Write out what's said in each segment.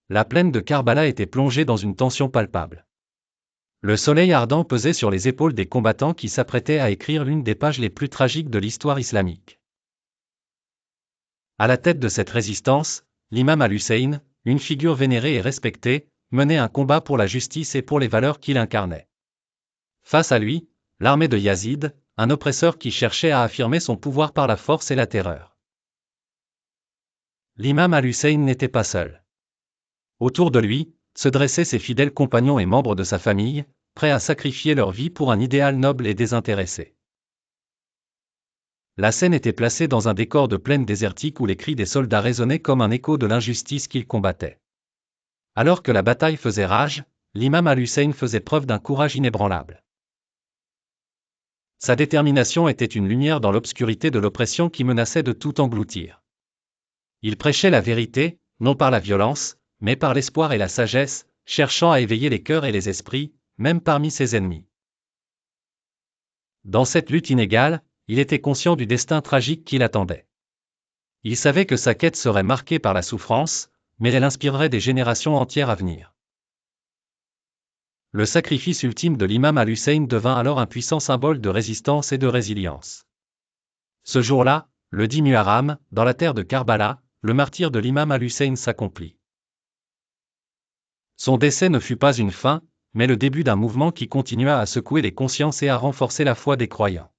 la plaine de Karbala était plongée dans une tension palpable. Le soleil ardent pesait sur les épaules des combattants qui s'apprêtaient à écrire l'une des pages les plus tragiques de l'histoire islamique. À la tête de cette résistance, l'imam al-Hussein, une figure vénérée et respectée, menait un combat pour la justice et pour les valeurs qu'il incarnait. Face à lui, l'armée de Yazid, un oppresseur qui cherchait à affirmer son pouvoir par la force et la terreur. L'imam al-Hussein n'était pas seul. Autour de lui, se dressaient ses fidèles compagnons et membres de sa famille, prêts à sacrifier leur vie pour un idéal noble et désintéressé. La scène était placée dans un décor de plaine désertique où les cris des soldats résonnaient comme un écho de l'injustice qu'ils combattaient. Alors que la bataille faisait rage, l'imam al-Hussein faisait preuve d'un courage inébranlable. Sa détermination était une lumière dans l'obscurité de l'oppression qui menaçait de tout engloutir. Il prêchait la vérité, non par la violence, mais par l'espoir et la sagesse, cherchant à éveiller les cœurs et les esprits, même parmi ses ennemis. Dans cette lutte inégale, il était conscient du destin tragique qui l'attendait. Il savait que sa quête serait marquée par la souffrance, mais elle inspirerait des générations entières à venir. Le sacrifice ultime de l'imam al-Hussein devint alors un puissant symbole de résistance et de résilience. Ce jour-là, le 10 Muharram, dans la terre de Karbala, le martyre de l'imam al-Hussein s'accomplit. Son décès ne fut pas une fin, mais le début d'un mouvement qui continua à secouer les consciences et à renforcer la foi des croyants.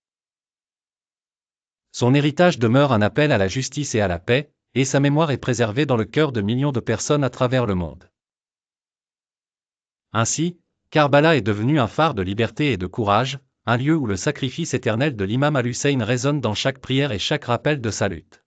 Son héritage demeure un appel à la justice et à la paix, et sa mémoire est préservée dans le cœur de millions de personnes à travers le monde. Ainsi, Karbala est devenu un phare de liberté et de courage, un lieu où le sacrifice éternel de l'imam al-Hussein résonne dans chaque prière et chaque rappel de sa lutte.